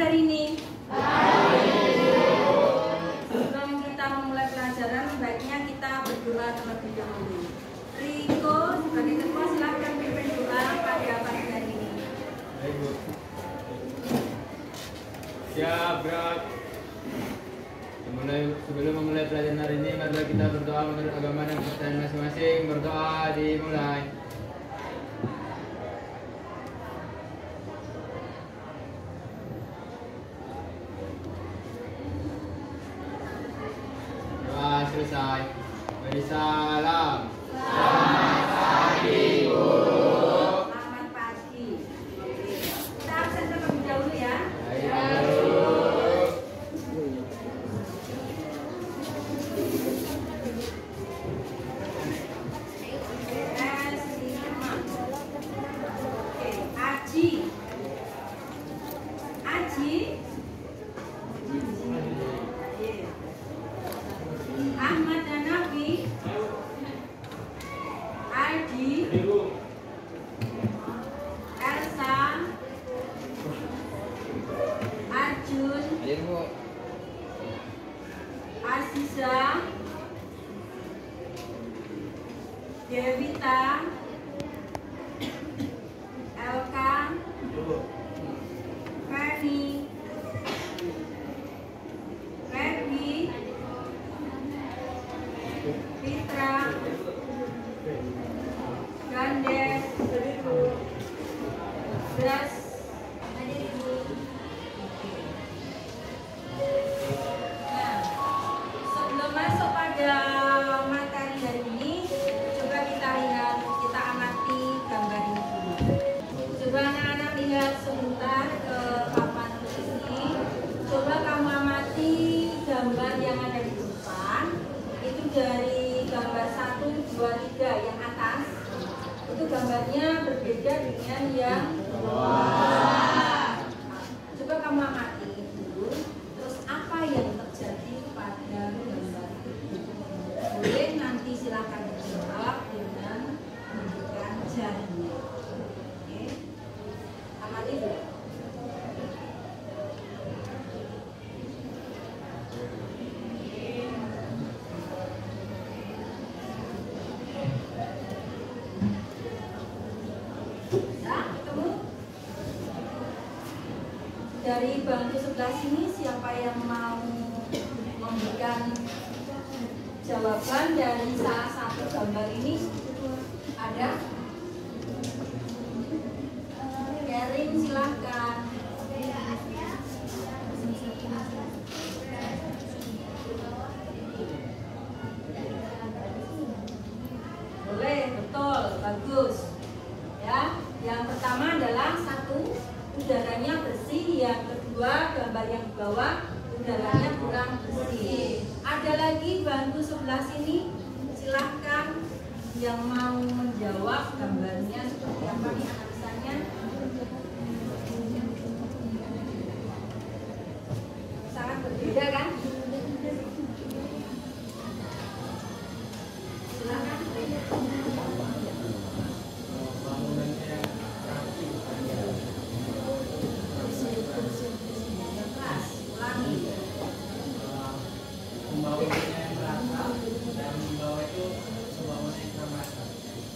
hari ini? Sebelum kita memulai pelajaran, baiknya kita berdoa terlebih dahulu. Riko, sebagai ketua silakan pimpin doa pada pagi hari ini. Baik, Bu. Siap, gerak. Sebelum memulai pelajaran hari ini, marilah kita berdoa menurut agama dan kepercayaan masing-masing. Berdoa dimulai. Doa selesai. Beri salam. Selamat pagi, Bu. Selamat pagi. Kita absen terlebih dahulu ya. Ahmad dan Nafi, Aldi, Elsa, Arjun, Aziza, Devita, Elka, Ferni, Ferdi, Fitra, Gandes, Das, nah, sebelum masuk pada materi hari ini, coba kita lihat, kita amati gambar ini dulu. Coba anak-anak lihat sebentar ke papan ini. Coba kamu amati gambar yang ada di depan. Itu dari gambar 1, 2, 3 yang atas. Itu gambarnya berbeda dengan yang bawah. Coba kamu amati dulu. Terus apa yang terjadi pada gambar itu? Boleh nanti silakan dijawab dengan menunjukkan jarinya. Oke. Amati dulu. Dari bangku sebelah sini, siapa yang mau memberikan jawaban dari salah satu gambar ini? Ada? Kering, silahkan. Boleh, betul, bagus. Ya, yang pertama adalah 1, udaranya bersih. Yang kedua, gambar yang di bawah udaranya kurang bersih. Ada lagi bangku sebelah sini, silahkan yang mau menjawab gambarnya seperti apa nih analisanya. Sangat berbeda kan? Silahkan.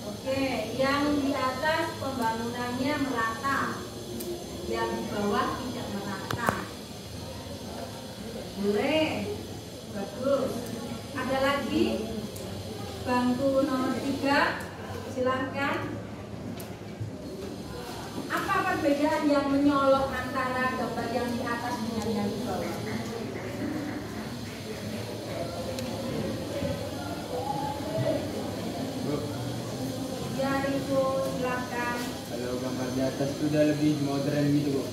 Oke, yang di atas pembangunannya merata, yang di bawah tidak merata. Boleh, bagus. Ada lagi bangku nomor 3, silahkan. Apa perbedaan yang menyolok antara gambar yang di atas dengan yang di bawah? Ya, Riko, silakan. Kalau gambar di atas itu udah lebih modern gitu, Bu.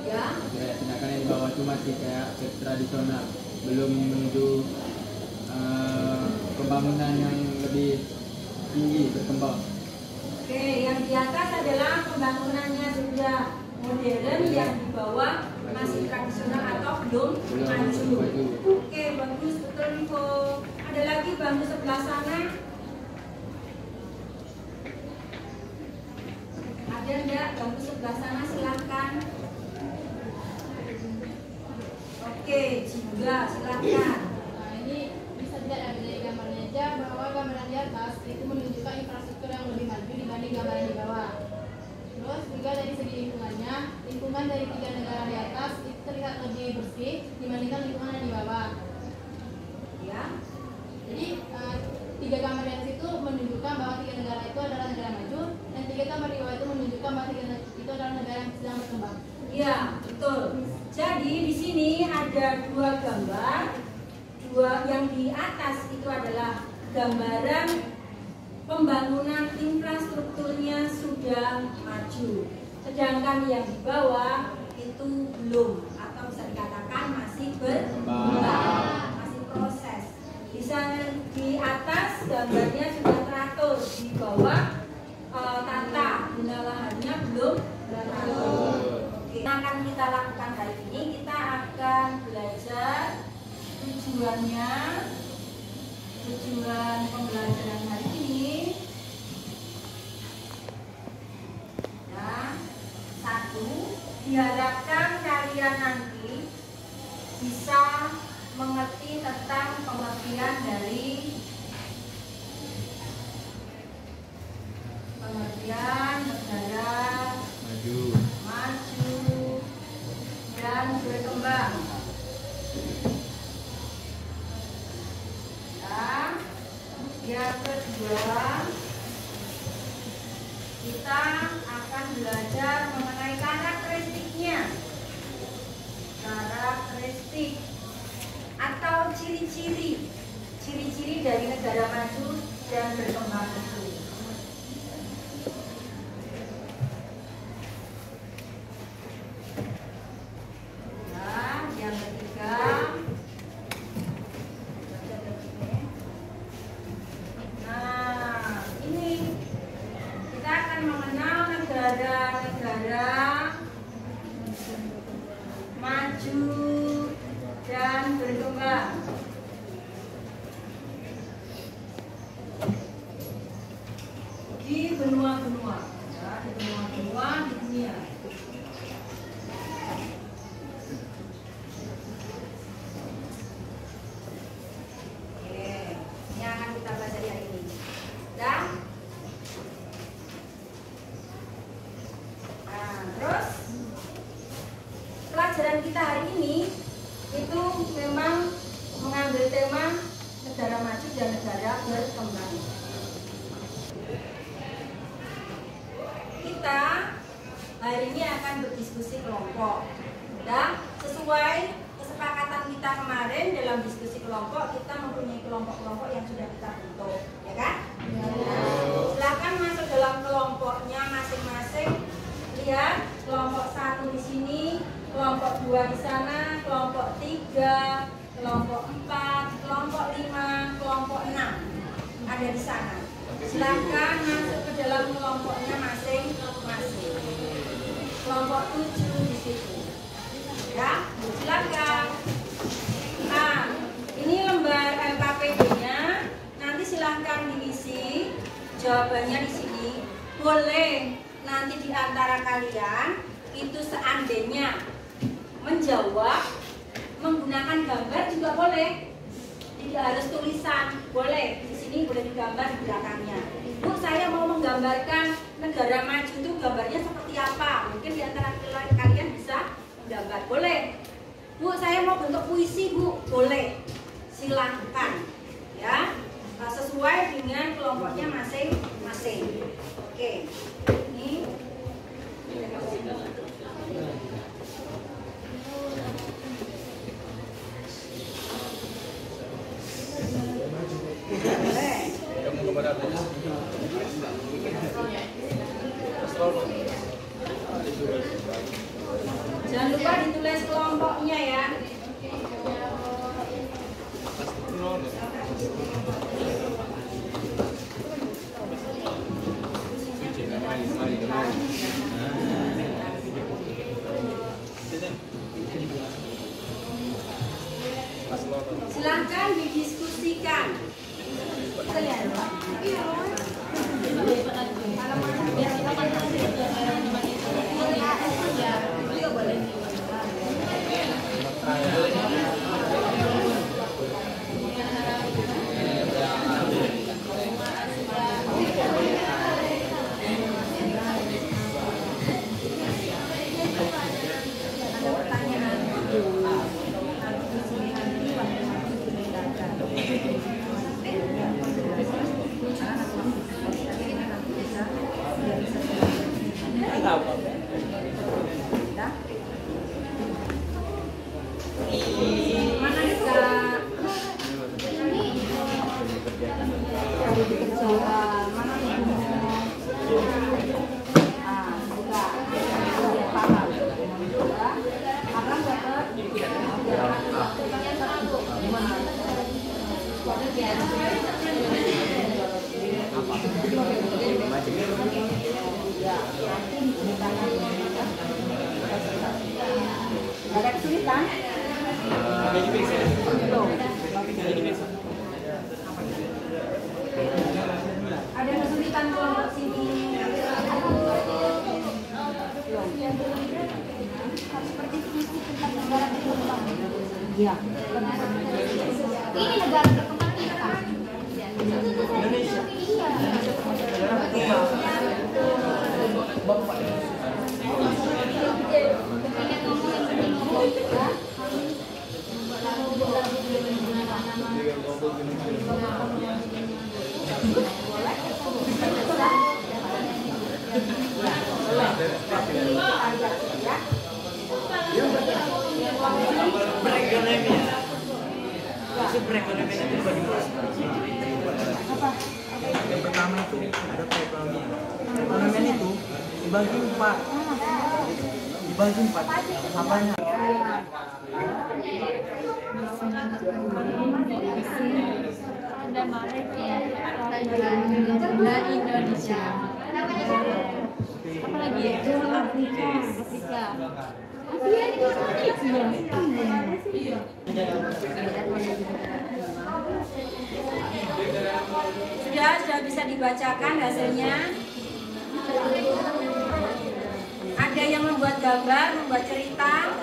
Ya. Sedangkan yang di bawah itu masih kayak tradisional, belum menuju pembangunan yang lebih tinggi berkembang. Oke, yang di atas adalah pembangunannya sudah modern, yang di bawah masih tradisional atau belum maju. Oke, bagus, betul Riko. Ada lagi bangku sebelah sana. Ada enggak bangku sebelah sana, silahkan. Oke, juga silakan. Nah, ini bisa dilihat dari gambarnya aja bahwa gambaran di atas itu menunjukkan infrastruktur yang lebih maju dibanding gambaran di bawah. Terus juga dari segi lingkungannya, lingkungan dari 3 negara di atas itu terlihat lebih bersih dibandingkan lingkungan yang di bawah. Ya. Jadi 3 gambar di atas itu menunjukkan bahwa 3 negara itu adalah negara maju dan 3 gambar di bawah itu menunjukkan bahwa 3 negara itu adalah negara yang sedang berkembang. Iya, betul. Jadi di sini ada 2 gambar. Yang di atas itu adalah gambaran pembangunan infrastrukturnya sudah maju. Sedangkan yang di bawah itu belum, atau bisa dikatakan masih berkembang, masih proses. Di sana di atas gambarnya sudah teratur, di bawah tata guna lahannya belum teratur. Oke. Yang akan kita lakukan hari ini, kita akan belajar tujuan pembelajaran hari ini. Nah, 1, diharapkan kalian nanti bisa mengerti tentang pengertian dari negara maju dan berkembang. Dan yang kedua, kita akan belajar mengenai karakteristiknya. Karakteristik atau ciri-ciri dari negara maju dan berkembang itu. Nah, yang ketiga, nah ini kita akan mengenal negara-negara maju dan berkembang. Di benua-benua, ya, di benua-benua di dunia. Oke, ini akan kita pelajari hari ini. Dan terus pelajaran kita hari ini itu memang mengambil tema negara maju dan negara berkembang. Kita hari ini akan berdiskusi kelompok. Dan sesuai kesepakatan kita kemarin dalam diskusi kelompok, kita mempunyai kelompok-kelompok yang sudah kita bentuk, ya kan? Silakan masuk dalam kelompoknya masing-masing. Lihat kelompok 1 di sini, kelompok 2 di sana, kelompok 3, kelompok 4, kelompok 5, kelompok 6 ada di sana. Silakan masuk ke dalam kelompoknya masing-masing. Kelompok 7 di situ. Ya, silakan. Nah, ini lembar LKPD-nya. Nanti silakan diisi jawabannya di sini. Boleh nanti di antara kalian itu seandainya menjawab menggunakan gambar juga boleh. Tidak harus tulisan, boleh. Di sini boleh digambar di belakangnya. Bu, saya mau menggambarkan negara maju itu gambarnya seperti apa? Mungkin di antara kalian bisa menggambar, boleh. Bu, saya mau bentuk puisi, Bu, boleh. Silahkan, ya. Sesuai dengan kelompoknya masing-masing. Oke, ini. Jangan lupa ditulis kelompoknya ya. Silahkan didiskusikan. Mana bisa lebih kecil? Mana buka. Paham. Abang dapat. Ada kesulitan? Ada kesulitan kelompok sini? Seperti visi tentang negara berkembang. Iya. Ini negara berkembang kita. Indonesia. Iya. Perekonomian itu bagi apa? Yang pertama itu ada perekonomian. Perekonomian itu dibagi empat. Apanya? Ada Malaysia, ada Indonesia. Apa lagi ya? Afrika. Sudah bisa dibacakan hasilnya. Ada yang membuat gambar, membuat cerita.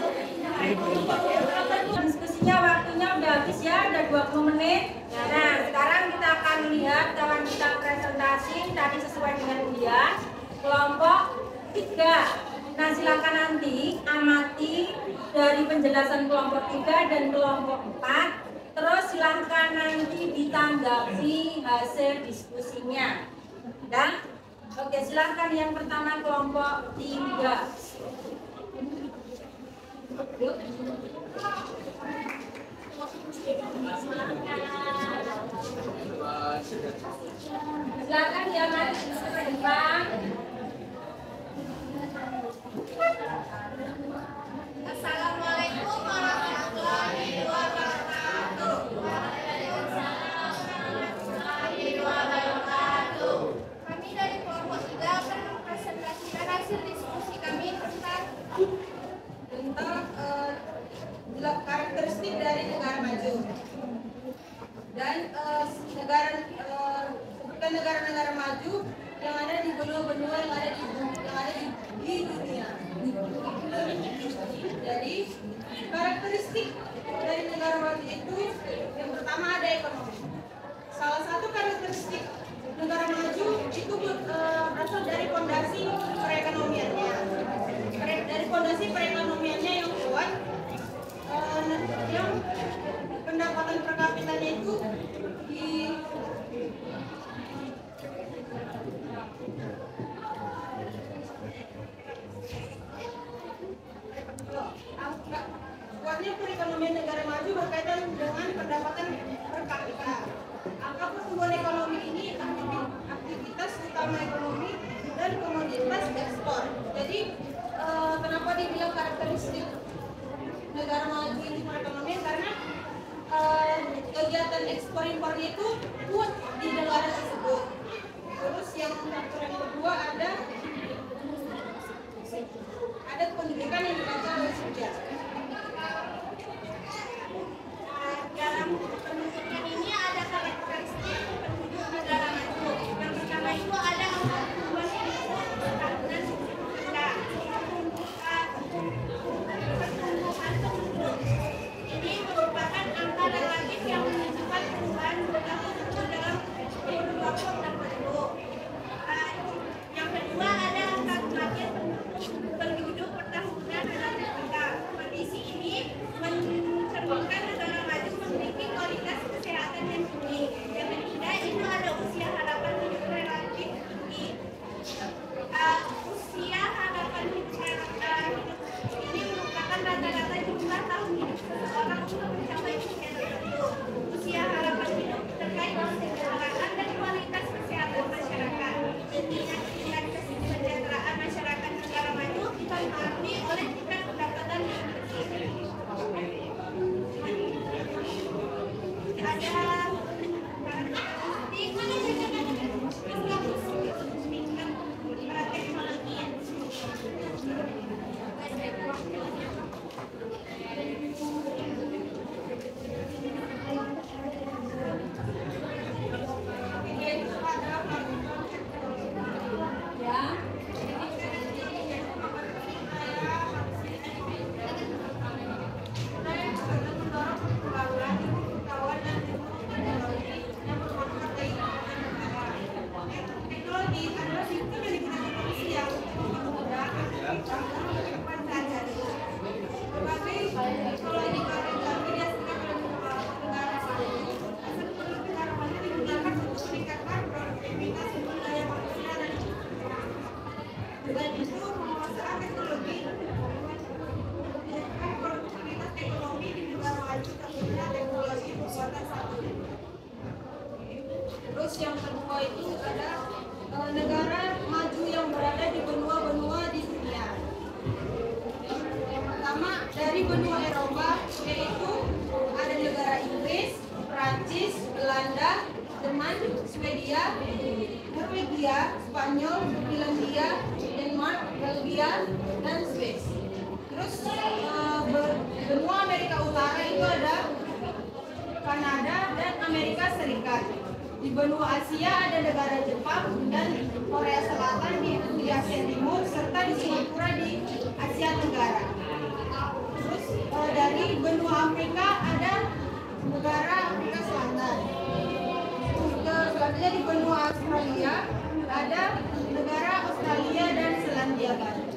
Diskusinya waktunya udah habis ya, udah 20 menit. Nah, sekarang kita akan lihat kawan kita presentasi tadi sesuai dengan undian. Kelompok 3. Nah, silakan nanti amati dari penjelasan kelompok 3 dan kelompok 4. Terus silakan nanti ditanggapi hasil diskusinya. Dan oke, silakan yang pertama kelompok 3. Silakan ya Mas ke depan. Assalamualaikum warahmatullahi wabarakatuh. Kami dari kelompok 3 akan mempresentasikan hasil diskusi kami tentang karakteristik dari negara maju dan sebutkan negara-negara maju yang ada di benua-benua yang ada di dunia. Jadi karakteristik dari negara maju itu yang pertama ada ekonomi. Salah satu karakteristik negara maju itu berasal dari fondasi perekonomiannya. Dari fondasi perekonomiannya yang kuat, yang pendapatan per kapitanya itu di kuatnya perekonomian negara maju berkaitan dengan pendapatan per kapita. Angka pertumbuhan ekonomi ini aktivitas utama ekonomi dan komoditas ekspor. Jadi kenapa dibilang karakteristik negara maju ini perekonomian? Karena kegiatan ekspor impornya itu kuat di negara tersebut. Terus yang faktor yang kedua ada pendidikan yang dibaca oleh sejarah. Dalam pendidikan ini ada karakteristik penduduk negara maju. Yang pertama itu ada angka pertumbuhan tahunan rendah. Pertumbuhan penduduk ini merupakan angka relatif yang menunjukkan perubahan berlaku Terus yang kedua ini ada negara maju yang berada di benua-benua di dunia. Yang pertama dari benua Eropa, yaitu ada negara Inggris, Prancis, Belanda, Jerman, Swedia, Norwegia, Spanyol, Finlandia, Denmark, Belgia, dan Swiss. Terus benua Amerika Utara itu ada Kanada dan Amerika Serikat. Di benua Asia ada negara Jepang dan Korea Selatan di Asia Timur serta di Singapura di Asia Tenggara. Terus dari benua Afrika ada negara Afrika Selatan. Selanjutnya di benua Australia ada negara Australia dan Selandia Baru.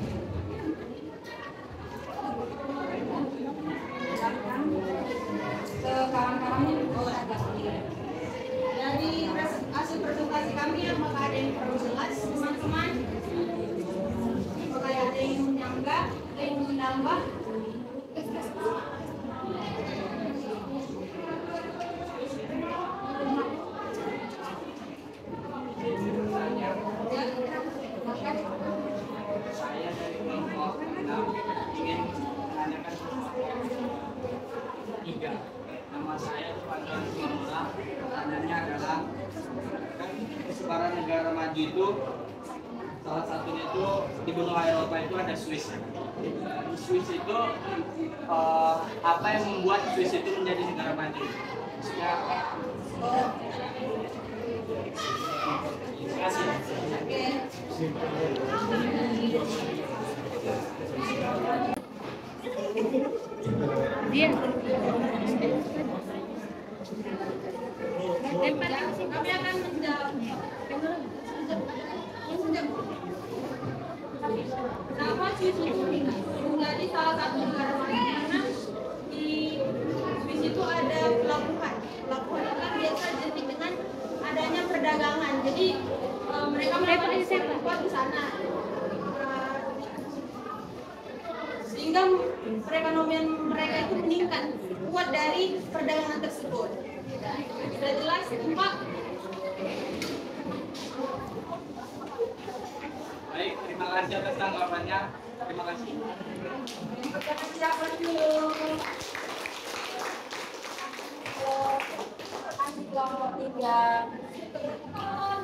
Kawan-kawannya dari hasil presentasi kami, apakah ada yang perlu jelas, teman-teman? Apakah ada yang menambah, ada yang menambah? Saya dari kelompok 6 ingin menanyakan tiga. Nama saya Fadlan Simamura. Pertanyaannya adalah, kan kesebaran negara maju itu salah satunya itu di benua Eropa itu ada Swiss. Di Swiss itu apa yang membuat Swiss itu menjadi negara maju? Maksudnya apa? Terima kasih. Kami akan menjawab. Kenapa Swiss itu menjadi salah satu negara maju? Karena di Swiss itu ada pelabuhan. Pelabuhan itu kan biasa identik dengan adanya perdagangan. Jadi mereka melakukan ekspor di sana. Sehingga perekonomian mereka itu meningkat kuat dari perdagangan tersebut. Sudah jelas, Pak? Baik, terima kasih atas tanggapannya. Terima kasih. Siapa dulu? Kelompok 3.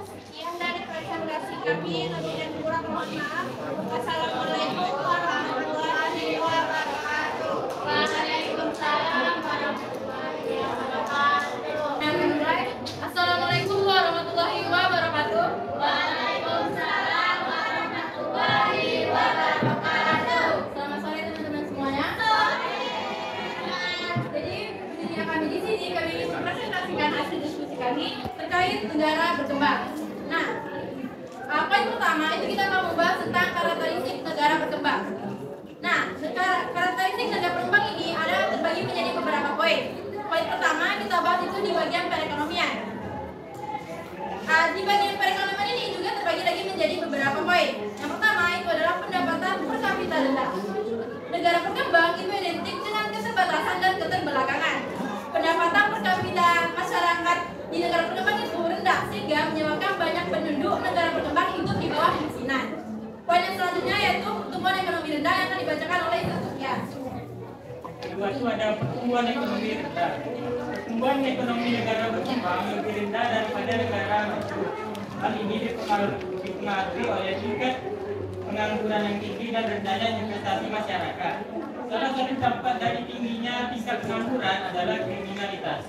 Sekian dari presentasi kami. Lebih dan kurang mohon maaf. Wassalamualaikum warahmatullahi wabarakatuh. Waalaikumsalam warahmatullahi wabarakatuh. Assalamualaikum warahmatullahi wabarakatuh. Waalaikumsalam warahmatullahi wabarakatuh. Selamat sore teman-teman semuanya. Jadi disini kami ingin mempresentasikan hasil diskusi kami terkait negara berkembang. Nah, poin pertama itu kita mau membahas tentang karakteristik negara berkembang. Nah, karakteristik negara berkembang ini ada terbagi menjadi beberapa poin. Poin pertama kita bahas itu di bagian perekonomian. Di bagian perekonomian ini juga terbagi lagi menjadi beberapa poin. Yang pertama itu adalah pendapatan per kapita rendah. Negara berkembang itu identik dengan keterbatasan dan keterbelakangan. Pendapatan per kapita masyarakat di negara berkembang itu rendah sehingga menyebabkan banyak penduduk negara berkembang hidup di bawah kemiskinan. Poin yang selanjutnya yaitu pertumbuhan ekonomi rendah yang akan dibacakan oleh Ibu Sukian. Kedua itu ada pertumbuhan ekonomi rendah. Pertumbuhan ekonomi negara berkembang lebih rendah daripada negara maju. Hal ini dipengaruhi oleh tingkat pengangguran yang tinggi dan rendahnya investasi masyarakat. Salah satu dampak dari tingginya tingkat pengangguran adalah kriminalitas.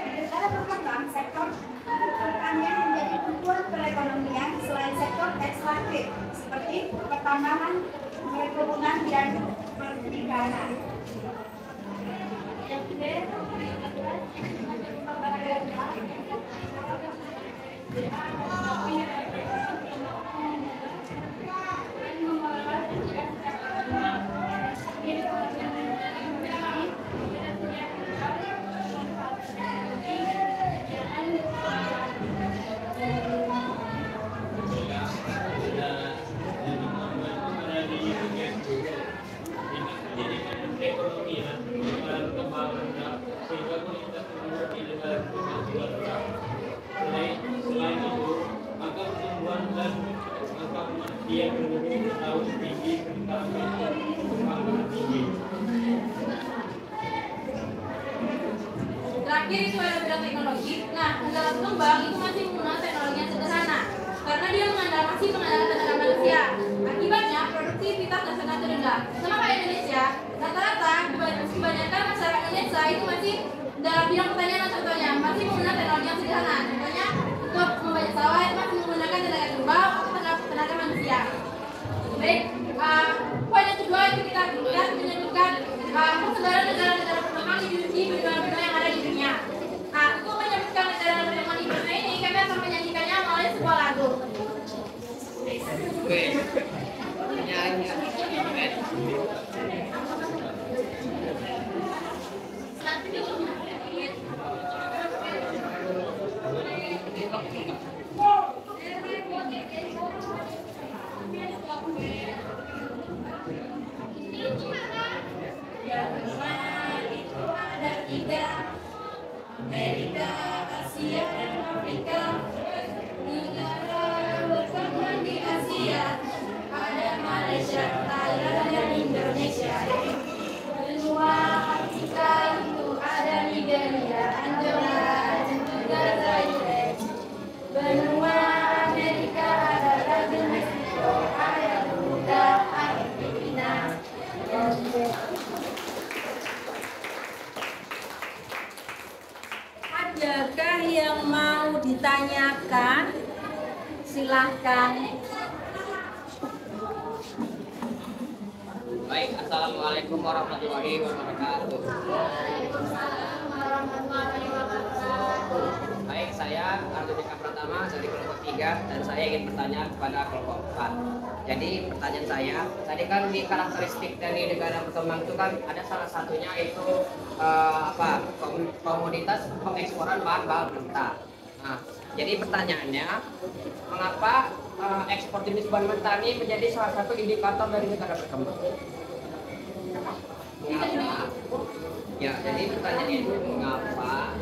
Negara berkembang, sektor pertanian menjadi tumpuan perekonomian selain sektor ekstraktif seperti pertambangan, perkebunan, dan perikanan. berkembang itu masih menggunakan teknologi yang sederhana karena dia masih mengandalkan tenaga manusia. Akibatnya produktivitas dan sangat rendah. Sama kayak Indonesia, rata-rata kebanyakan masyarakat Indonesia itu masih dalam bidang pertanian contohnya masih menggunakan teknologi yang sederhana. Contohnya untuk membajak sawah itu masih menggunakan tenaga kerbau atau tenaga manusia. Baik, poin yang kedua itu kita menyebutkan persebaran negara-negara berkembang di benua-benua yang ada di dunia. Untuk menyebutkan negara berkembang di dunia ini, kami akan menyanyikannya melalui sebuah lagu. Amerika, Asia, dan Afrika. Negara berkembang di Asia ada Malaysia, Thailand, dan Indonesia. Benua Afrika itu ada Nigeria, Angola, dan juga Zaire. Benua Amerika ada Meksiko, ada juga Argentina. Adakah yang mau ditanyakan? Silahkan. Baik, assalamualaikum warahmatullahi wabarakatuh. Baik, saya Ardudika Pratama dari kelompok 3 dan saya ingin bertanya kepada kelompok 4. Jadi pertanyaan saya, tadi kan di karakteristik dari negara berkembang itu kan ada salah satunya itu komoditas pengeksporan bahan mentah. Nah, jadi pertanyaannya, mengapa ekspor jenis bahan mentah ini menjadi salah satu indikator dari negara berkembang? Mengapa? Ya, jadi pertanyaannya itu mengapa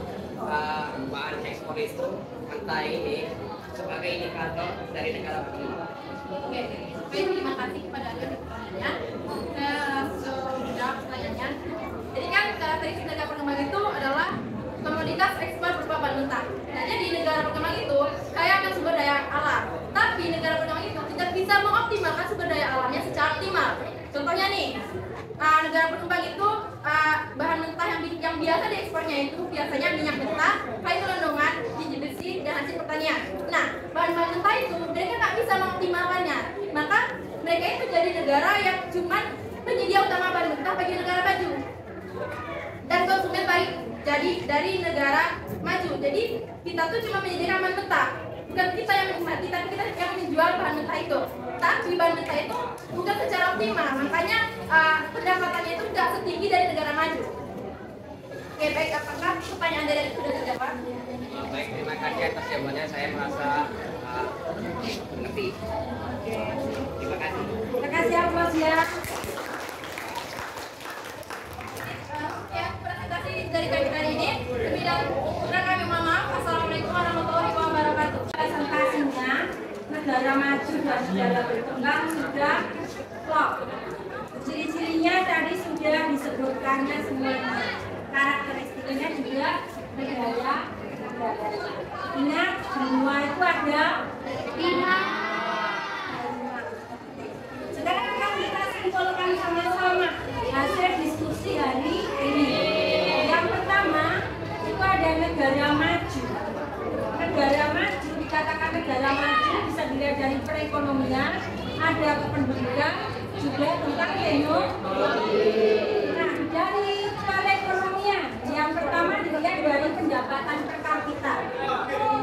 bahan ekspor itu mentah ini sebagai indikator dari negara berkembang? Oke, terima kasih kepada Anda pertanyaannya. Saya langsung jawab pertanyaannya. Jadi kan karakteristik negara berkembang itu adalah komoditas ekspor berupa bahan mentah. Nah, jadi negara berkembang itu kaya akan sumber daya alam. Tapi negara berkembang itu tidak bisa mengoptimalkan sumber daya alamnya secara optimal. Contohnya nih, negara berkembang itu bahan mentah yang biasa diekspornya itu biasanya minyak mentah, kayu gelondongan, biji besi, dan hasil pertanian. Nah, bahan-bahan mentah itu mereka nggak bisa mengoptimalkannya. Maka mereka itu jadi negara yang cuma penyedia utama bahan mentah bagi negara maju dan konsumen baik jadi dari negara maju. Jadi kita tuh cuma menyediakan bahan mentah, bukan kita yang menikmati, tapi kita yang menjual bahan mentah itu. Tapi bahan mentah itu bukan secara optimal, makanya pendapatannya itu tidak setinggi dari negara maju. Oke, baik, apakah pertanyaan dari sudah terjawab? Baik, terima kasih atas jawabannya. Saya merasa mengerti. Terima kasih. Terima kasih Abbas ya. Ya, presentasi dari kami kali ini. Lebih dan kurang kami mohon maaf. Assalamualaikum warahmatullahi wabarakatuh. Presentasinya negara maju dan negara berkembang sudah klop. Ciri-cirinya tadi sudah disebutkannya semuanya. Karakteristiknya juga negara. Ingat, semua itu ada 5. Sekarang akan kita simpulkan sama-sama hasil diskusi hari ini. Yang pertama itu ada negara maju. Negara maju, dikatakan negara maju bisa dilihat dari perekonomian, ada kependudukan, juga tentang teknologi. Nah, dari perekonomian yang pertama dilihat dari pendapatan per kapita.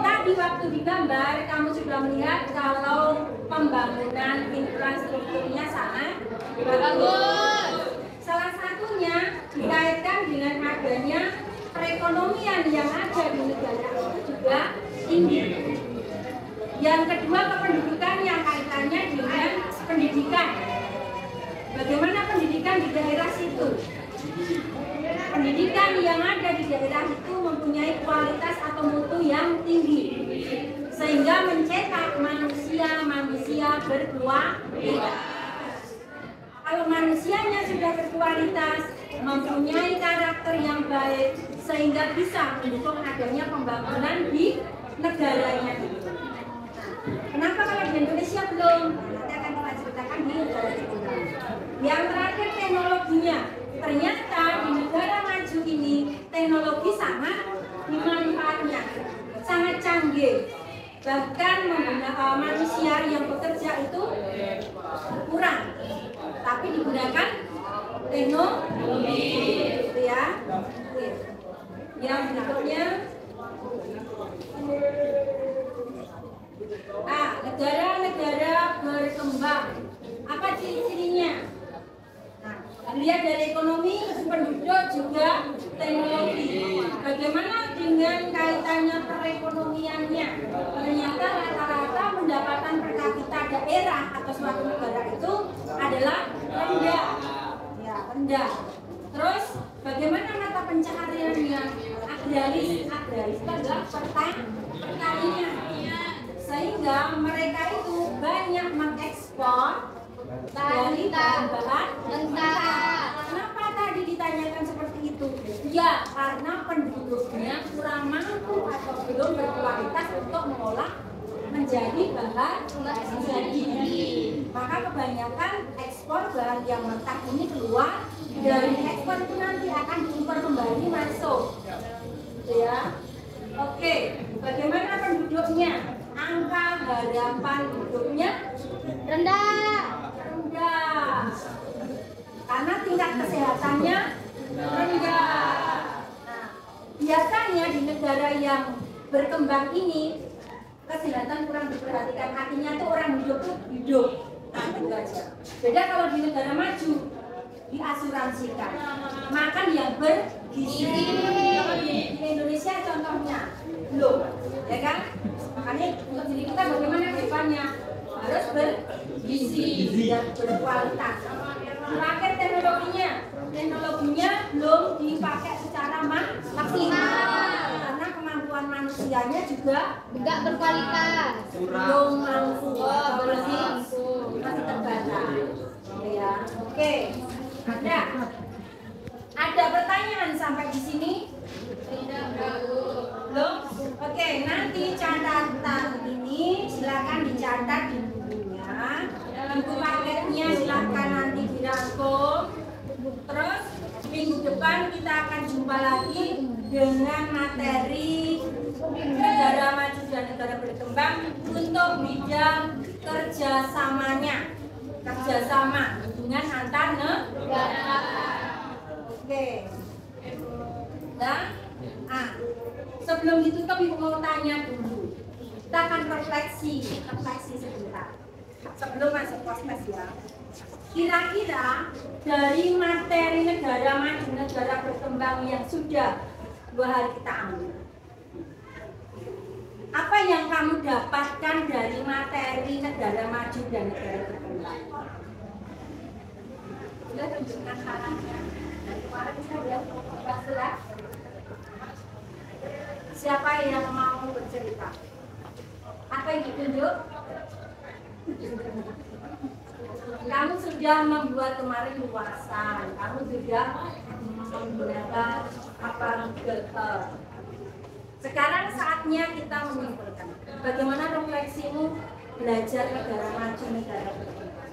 Tadi waktu digambar kamu sudah melihat kalau pembangunan infrastrukturnya sangat bagus. Salah satunya dikaitkan dengan adanya perekonomian yang ada di negara itu juga tinggi. Yang kedua, kependudukan yang kaitannya dengan pendidikan. Bagaimana pendidikan di daerah situ? Pendidikan yang ada di daerah itu mempunyai kualitas atau mutu yang tinggi, sehingga mencetak manusia berkualitas. Kalau manusianya sudah berkualitas, mempunyai karakter yang baik, sehingga bisa mendukung adanya pembangunan di negaranya itu. Kenapa kalau di Indonesia belum? Nanti akan kita ceritakan di negara berkembang. Yang terakhir teknologinya. Ternyata di negara maju ini teknologi sangat dimanfaatnya, sangat canggih. Bahkan manusia yang bekerja itu kurang, tapi digunakan teknologi, gitu ya. Yang berikutnya, negara-negara berkembang, apa ciri-cirinya? Nah, lihat dari ekonomi, penduduk juga teknologi. Bagaimana dengan kaitannya perekonomiannya? Ternyata rata-rata pendapatan per kapita daerah atau suatu negara itu adalah rendah. Ya, rendah. Terus bagaimana mata pencahariannya? Agraris itu adalah pertanian. Sehingga mereka itu banyak mengekspor dari bahan-bahan mentah. Kenapa tadi ditanyakan seperti itu? Ya, karena penduduknya kurang mampu atau belum berkualitas untuk mengolah menjadi bahan jadi. Maka kebanyakan ekspor bahan yang mentah ini keluar, dari ekspor itu nanti akan diimpor kembali masuk. Ya. Oke, bagaimana penduduknya? Angka harapan hidupnya rendah. Karena tingkat kesehatannya rendah. Nah, biasanya di negara yang berkembang ini kesehatan kurang diperhatikan, artinya tuh orang hidup. Nah, itu aja. Beda kalau di negara maju, diasuransikan makan yang bergizi. Kalau di Indonesia contohnya belum, ya kan? Makanya untuk diri kita bagaimana ke depannya harus bergizi dan berkualitas. Terakhir teknologinya belum dipakai secara maksimal karena kemampuan manusianya juga Enggak berkualitas. belum mampu, masih terbatas. Ya, oke. Ada pertanyaan sampai di sini? Belum? Oke, nanti catatan ini silakan dicatat di bukunya. Buku paketnya silakan nanti dirangkum. Terus minggu depan kita akan jumpa lagi dengan materi negara maju dan negara berkembang untuk bidang kerjasama hubungan antar negara. Oke. Nah, sebelum ditutup ibu mau tanya dulu. Kita akan refleksi sebentar. Sebelum masuk proses ya. Kira-kira dari materi negara maju, negara berkembang yang sudah 2 hari kita ambil, apa yang kamu dapatkan dari materi negara maju dan negara berkembang? Sudah tunjukkan tangannya. Dari kemarin kita sudah bahas. Siapa yang mau bercerita? Apa yang ditunjuk? Kamu sudah membuat kemarin luasan, kamu sudah menggunakan apa Google Earth. Sekarang saatnya kita menyimpulkan. Bagaimana refleksimu belajar negara maju, negara berkembang?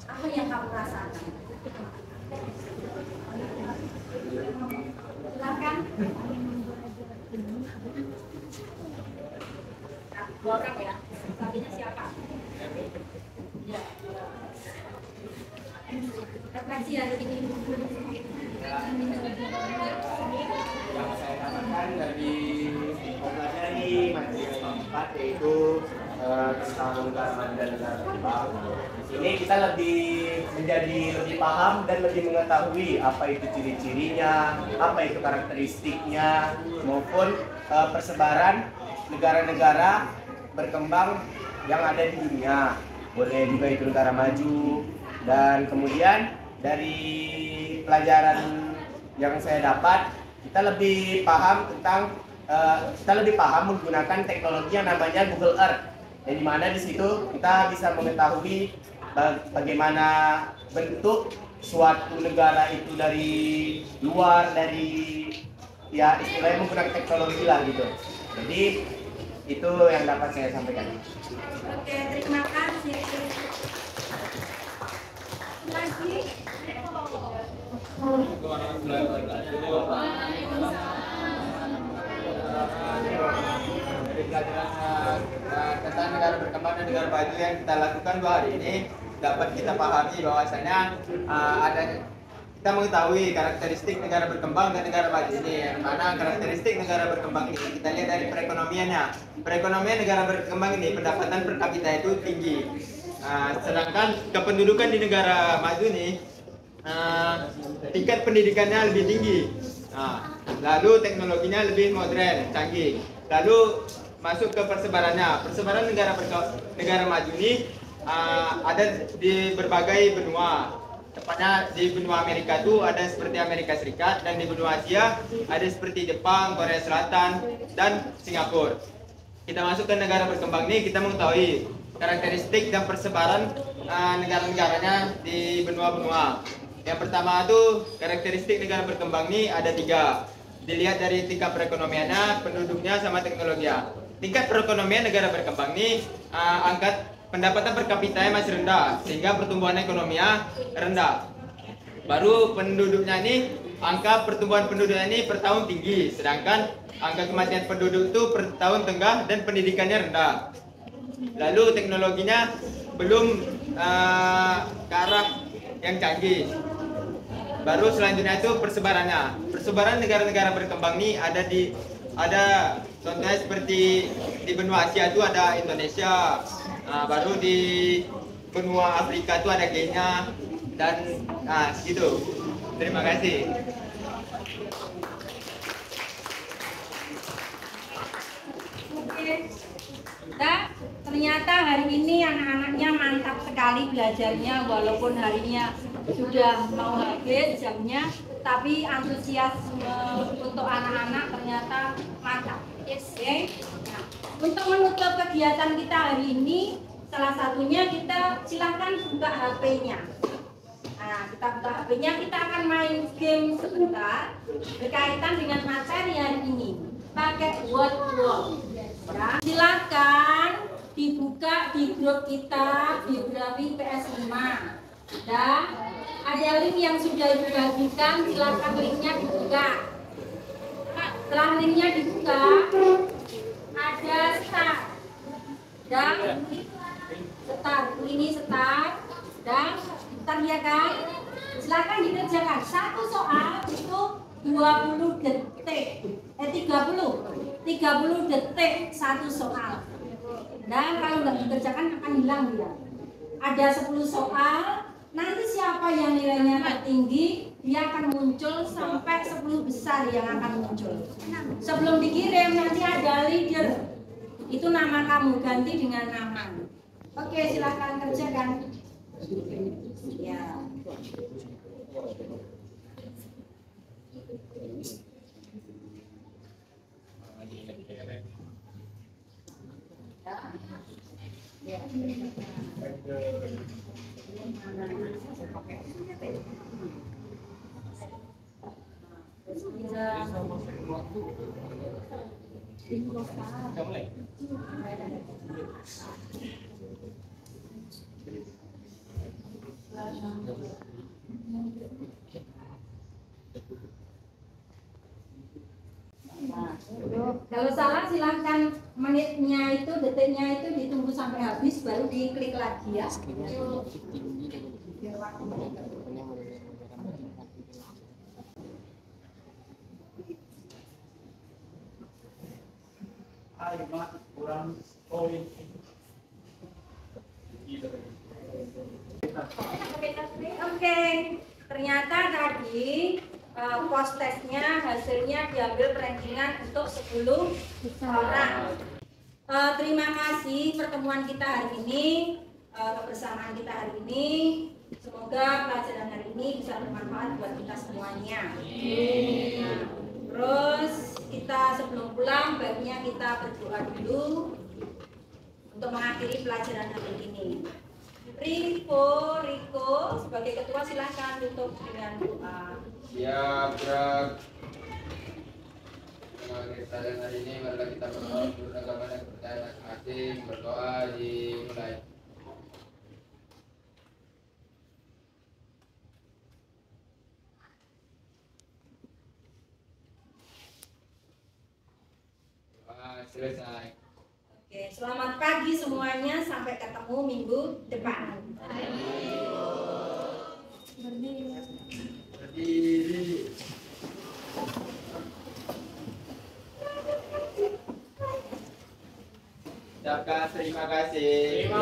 Apa yang kamu rasakan? Silakan. Dua orang ya. Sapinya siapa? Ya. Refleksi hari ini. Yang saya dapatkan dari mempelajari materi yang keempat yaitu tentang negara maju dan negara berkembang. Ini kita menjadi lebih paham dan lebih mengetahui apa itu ciri-cirinya, apa itu karakteristiknya, maupun persebaran negara-negara berkembang yang ada di dunia. Boleh juga itu negara maju. Dan kemudian dari pelajaran yang saya dapat, kita lebih paham menggunakan teknologi yang namanya Google Earth. Yang dimana di situ kita bisa mengetahui bagaimana bentuk suatu negara itu dari luar, dari ya istilahnya menggunakan teknologi lah gitu. Jadi itu yang dapat saya sampaikan. Oke, terima kasih. Lagi. Dari pelajaran tentang negara berkembang dan negara maju yang kita lakukan 2 hari ini dapat kita pahami bahwasanya kita mengetahui karakteristik negara berkembang dan negara maju ini. Yang mana karakteristik negara berkembang ini kita lihat dari perekonomiannya. Perekonomian negara berkembang ini pendapatan per kapita itu tinggi. Sedangkan kependudukan di negara maju ini tingkat pendidikannya lebih tinggi. Lalu teknologinya lebih modern, canggih. Lalu masuk ke persebarannya. Persebaran negara maju ini ada di berbagai benua. Tepatnya di benua Amerika itu ada seperti Amerika Serikat, dan di benua Asia ada seperti Jepang, Korea Selatan, dan Singapura. Kita masuk ke negara berkembang ini, kita mengetahui karakteristik dan persebaran negara-negaranya di benua-benua. Yang pertama itu karakteristik negara berkembang ini ada 3. Dilihat dari tingkat perekonomiannya, penduduknya, sama teknologinya. Tingkat perekonomian negara berkembang ini angka pendapatan per kapitanya masih rendah, sehingga pertumbuhan ekonominya rendah. Baru penduduknya ini, angka pertumbuhan penduduknya ini per tahun tinggi, sedangkan angka kematian penduduk itu per tahun tengah dan pendidikannya rendah. Lalu teknologinya belum ke arah yang canggih. Baru selanjutnya itu persebarannya. Persebaran negara-negara berkembang ini ada contohnya seperti di benua Asia itu ada Indonesia. Baru di benua Afrika itu ada Kenya, dan gitu. Terima kasih. Oke. Nah, ternyata hari ini anak-anaknya mantap sekali belajarnya, walaupun harinya sudah mau habis jamnya, tapi antusiasme untuk anak-anak ternyata mantap. Oke. Nah, untuk menutup kegiatan kita hari ini, salah satunya kita silahkan buka HP-nya. Nah, kita buka HP-nya, kita akan main game sebentar berkaitan dengan materi hari ini. Pakai word wall. Ya, silakan dibuka di grup kita biografi PS5. Dan ada link yang sudah dibagikan, silakan linknya dibuka. Setelah linknya dibuka, ada start dan start, ini start dan start ya kan. Silakan dikerjakan. Satu soal itu 20 detik, 30 detik satu soal. Dan kalau nggak dikerjakan akan hilang dia. Ada 10 soal. Nanti siapa yang nilainya tertinggi, dia akan muncul sampai 10 besar yang akan muncul. Sebelum dikirim nanti ada leader. Itu nama kamu, ganti dengan nama. Oke, silakan kerjakan. Ya. Kalau salah silahkan menitnya itu, detiknya itu ditunggu sampai habis baru diklik lagi ya. kurang poin. Oke, ternyata tadi post testnya hasilnya diambil rankingan untuk 10 orang. Terima kasih pertemuan kita hari ini, kebersamaan kita hari ini. Semoga pelajaran hari ini bisa bermanfaat buat kita semuanya. Nah, terus kita sebelum pulang baiknya kita berdoa dulu untuk mengakhiri pelajaran hari ini. Riko sebagai ketua silahkan tutup dengan doa. Ya, berat. mengakhiri pertandingan hari ini, marilah kita berdoa menurut agama dan kepercayaan masing-masing. Berdoa dimulai. Selesai. Oke, selamat pagi semuanya, sampai ketemu minggu depan. Berdiri. Ucapkan terima kasih.